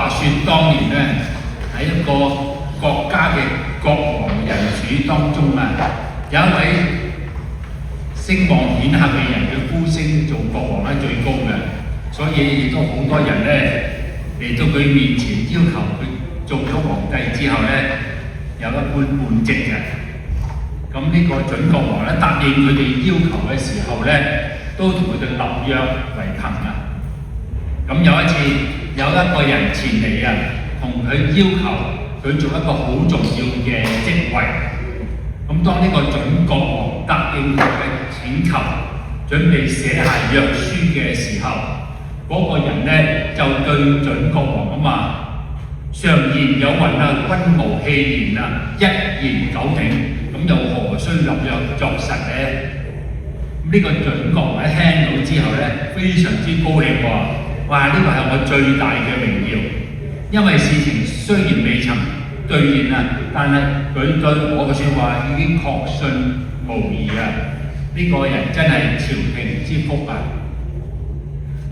話說當年咧喺一個國家嘅國王人主當中啊，有一位聲望顯赫嘅人，佢呼聲做國王咧最高嘅，所以亦都好多人咧嚟到佢面前要求佢做咗皇帝之後咧有一官半職嘅。咁呢個準國王咧答應佢哋要求嘅時候咧，都同佢哋立約為憑啊。咁有一次有一個人前嚟啊，同佢要求佢做一個好重要嘅職位。咁當呢個準國王答應佢嘅請求，準備寫下約書嘅時候，嗰個人咧就對準國王話：常言有云啊，君無戲言啊，一言九鼎。咁又何須立約作實咧？呢個準國王一聽到之後咧，非常之高興喎！哇！呢個係我最大嘅榮耀，因為事情雖然未曾兌現啊，但係佢對我嘅説話已經確信無疑啊！呢個人真係朝廷之福啊！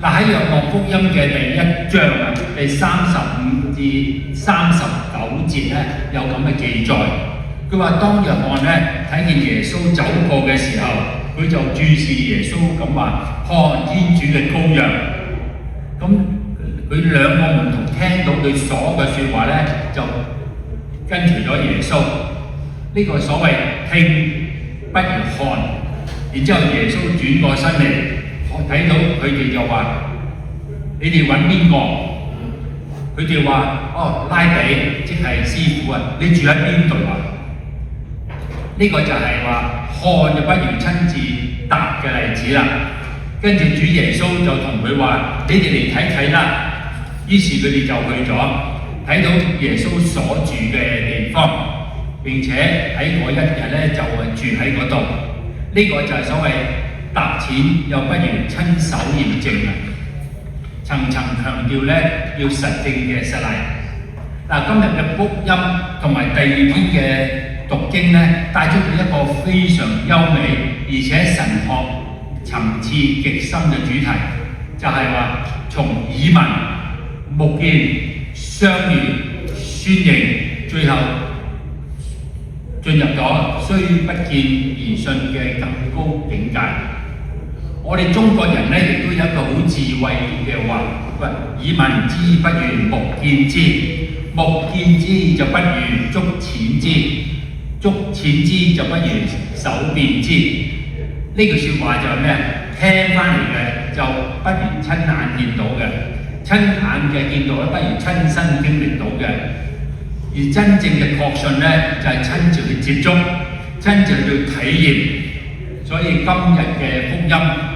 嗱，喺約翰福音嘅第1章啊，第35至39節咧有咁嘅記載。佢話當約翰咧睇見耶穌走過嘅時候，佢就注視耶穌咁話：看天主嘅羔羊。咁佢兩個門徒聽到佢所嘅説話咧，就跟隨咗耶穌。呢個所謂聽不如看。然之後耶穌轉過身嚟，睇到佢哋就話：你哋揾邊個？佢哋話：哦，拉比，即係師傅啊！你住喺邊度啊？呢個就係話看就不如親自答嘅例子啦。跟住主耶穌就同佢話：你哋嚟睇睇啦。於是佢哋就去咗，睇到耶穌所住嘅地方，並且喺嗰一日咧就住喺嗰度。呢個就係所謂搭錢又不如親手驗證啊！層層強調咧要實證嘅實例。嗱，今日嘅福音同埋第2篇嘅讀經咧，帶出咗一個非常優美而且神學層次極深嘅主題，就係話從耳聞、目見、相遇、宣認，最後進入咗雖不見而信嘅更高境界。我哋中國人咧，亦都有一個好智慧嘅話：喂，耳聞之不如目見之，目見之就不如觸淺之，觸淺之就不如手辨之。呢句説話就係咩？聽翻嚟嘅就不如親眼見到嘅，親眼嘅見到咧不如親身經歷到嘅。而真正嘅確信咧，就係親自去接觸，親自去體驗。所以今日嘅福音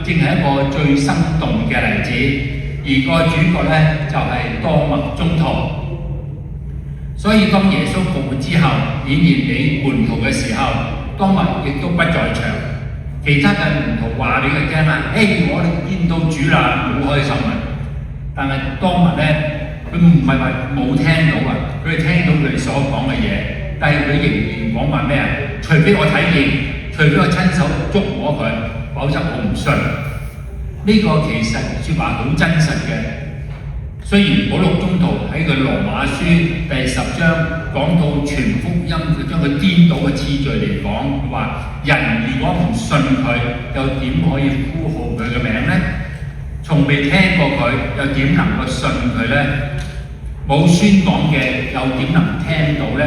正係一個最生動嘅例子，而個主角咧就係多默宗徒。所以當耶穌復活之後顯現俾門徒嘅時候，多默亦都不在場。其他嘅門徒話俾佢聽啦：我哋見到主啦，好開心啊！但係多默咧，佢唔係話冇聽到啊，佢係聽到佢哋所講嘅嘢，但係佢仍然講話咩啊？除非我睇見，除非我親手觸摸佢，否則我唔信。呢個其實説話好真實嘅。雖然保祿宗徒喺佢羅馬書第10章講到全福音，佢將佢顛倒嘅次序嚟講，話人如果唔信佢，又點可以呼號佢嘅名呢？從未聽過佢，又點能夠信佢呢？冇宣講嘅，又點能聽到呢？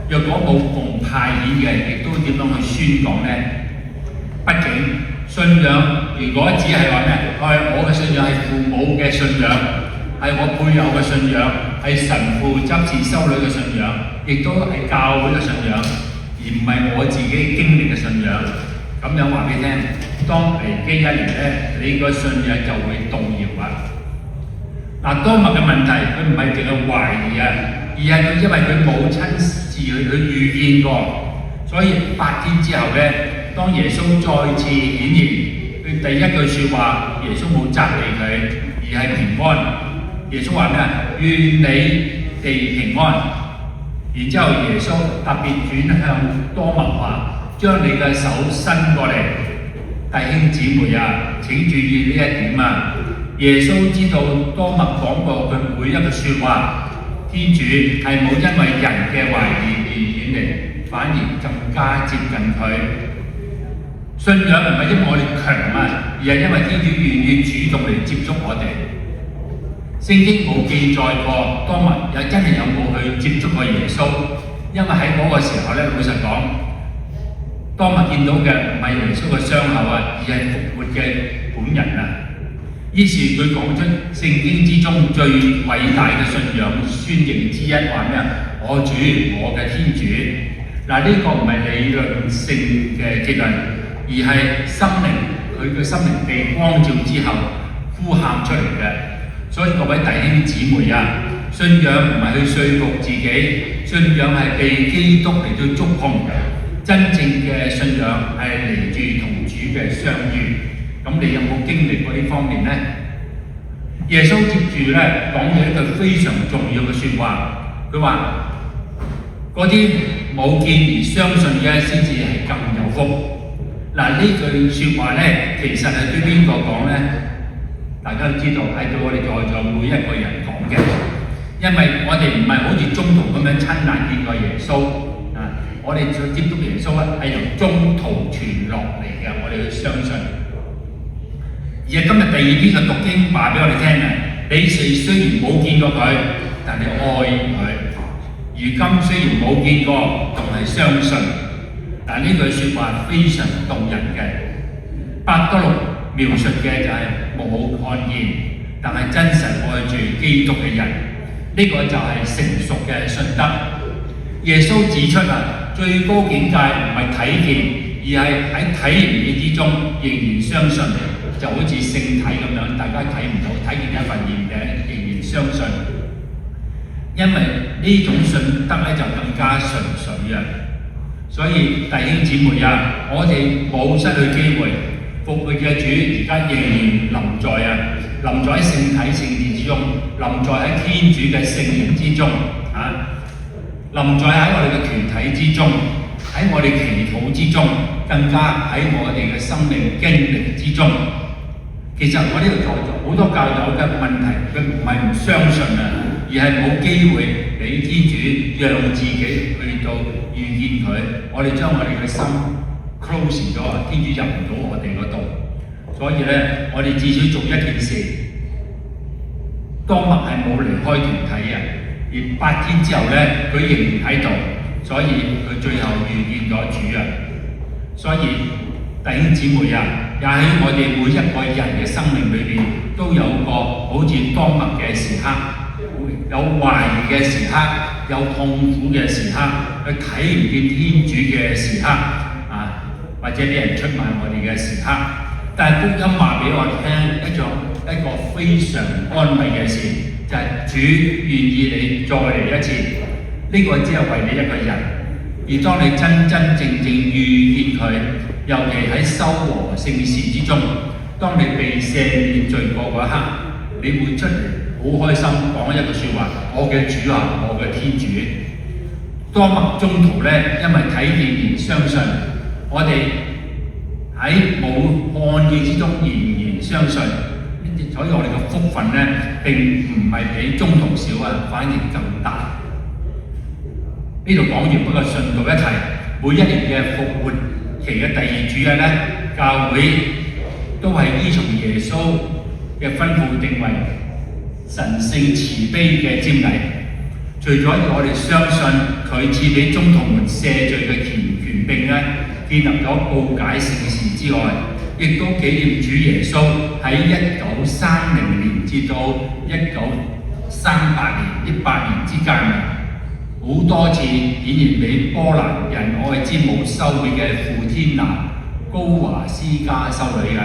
若果冇奉派遣嘅，亦都點樣去宣講呢？畢竟信仰如果只係話咩？我嘅信仰係父母嘅信仰，係我配偶嘅信仰，係神父執事修女嘅信仰，亦都係教會嘅信仰，而唔係我自己經歷嘅信仰。咁樣話俾你聽，當危機一嚟咧，你個信仰就會動搖啊！嗱，多默嘅問題，佢唔係淨係懷疑啊，而係佢因為佢冇親自去預見過，所以8天之後咧，當耶穌再次顯現，佢第一句説話，耶穌冇責備佢，而係平安。耶穌話咩啊？願你哋平安。然之後耶穌特別轉向多默話：將你嘅手伸過嚟，弟兄姊妹啊，請注意呢一點啊！耶穌知道多默講過佢每一個説話，天主係冇因為人嘅懷疑而遠離，反而更加接近佢。信仰唔係因為我哋強而係因為天主願意主動嚟接觸我哋。聖經冇記載過當日真係有冇去接觸過耶穌，因為喺嗰個時候老實講，當日見到嘅唔係耶穌嘅傷口而係復活嘅本人啊。於是佢講出聖經之中最偉大嘅信仰宣認之一，話咩啊？我主，我嘅天主。嗱，呢個唔係理論性嘅結論，而係心靈佢嘅心靈被光照之後呼喊出嚟嘅。所以各位弟兄姊妹啊，信仰唔係去說服自己，信仰係被基督嚟到觸碰。真正嘅信仰係嚟自同主嘅相遇。咁你有冇經歷過呢方面呢？耶穌接住講咗一句非常重要嘅説話，佢話：嗰啲冇見而相信嘅先至係更有福。嗱，呢句説話其實係對邊個講呢？大家都知道係對我哋在座每一個人講嘅，因為我哋唔係好似宗徒咁樣親眼見過耶穌我哋想接觸耶穌係由中途傳落嚟嘅，我哋去相信。而今日第二篇嘅讀經話俾我哋聽你哋雖然冇見過佢，但係愛佢；如今雖然冇見過，仲係相信。但呢句説話非常動人嘅。伯多祿描述嘅就係冇看見，但係真實愛住基督嘅人，呢個就係成熟嘅信德。耶穌指出最高境界唔係睇見，而係喺睇唔見之中仍然相信，就好似聖體咁樣，大家睇唔到，睇見一份現嘅，仍然相信。因為呢種信德就更加純粹啊！所以弟兄姊妹我哋冇失去機會，復活嘅主而家仍然臨在臨在喺聖體聖殿之中，臨在喺天主嘅聖靈之中臨在喺我哋嘅團體之中，喺我哋祈禱之中，更加喺我哋嘅生命經歷之中。其實我呢度在座好多教友嘅問題，佢唔係唔相信而係冇機會俾天主讓自己去到遇見佢。我哋將我哋嘅心 close 咗，天主入唔到我哋嗰度。所以我哋至少做一件事，當日係冇離開團體而8天之後佢仍然喺度，所以佢最後遇見咗主所以弟兄姊妹也喺我哋每一個人嘅生命裏邊都有個好似當日嘅時刻，有懷疑嘅時刻，有痛苦嘅時刻，佢睇唔見天主嘅時刻或者俾人出賣我哋嘅時刻。但係福音話俾我哋聽一個非常安慰嘅事，就係主願意你再嚟一次，呢個只係為你一個人。而當你真真正正遇見佢，尤其喺修和聖事之中，當你被赦免罪過嗰一刻，你會出嚟好開心講一句説話：我嘅主我嘅天主。當日中途因為睇見而相信，我哋喺冇看見之中仍然相信。所以我哋嘅福分並唔係比中途少反而更大。呢度講完不過順道一提，每一年嘅復活期嘅第2主日教會都係依從耶穌嘅吩咐定為神聖慈悲嘅瞻禮。除咗要我哋相信佢賜俾宗徒們赦罪嘅權柄建立咗告解聖事之外，亦都紀念主耶穌喺1930年至到1938年呢8年之間好多次顯現俾波蘭人愛之母修女嘅傅天娜高華斯加修女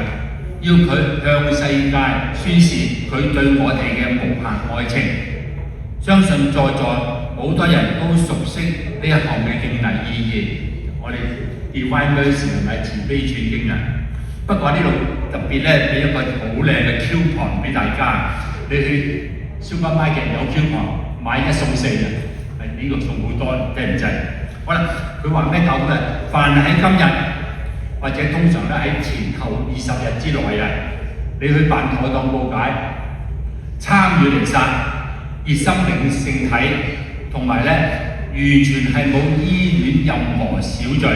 要佢向世界宣示佢對我哋嘅無限愛情。相信在座好多人都熟悉呢一項嘅敬禮意義，我哋 Divine Mercy 係咪慈悲串經不過呢度特別俾一個好靚嘅 coupon 俾大家，你去 supermarket 有 coupon 買1送4呢個送好多，計唔計？好啦，佢話咩搞嘅？凡喺今日或者通常喺前後20日之內你去辦妥當告解，參與彌撒，熱心領聖體，同埋咧完全係冇依戀任何小罪，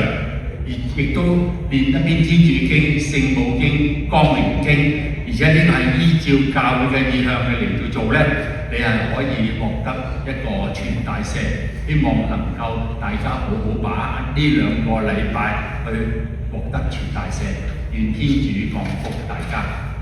亦都練一篇天主經、聖母經、光明經，而且呢個係依照教會嘅意向去嚟到做咧，你係可以獲得一個全大赦。希望能夠大家好好把握呢2個禮拜去獲得全大赦。願天主降福大家。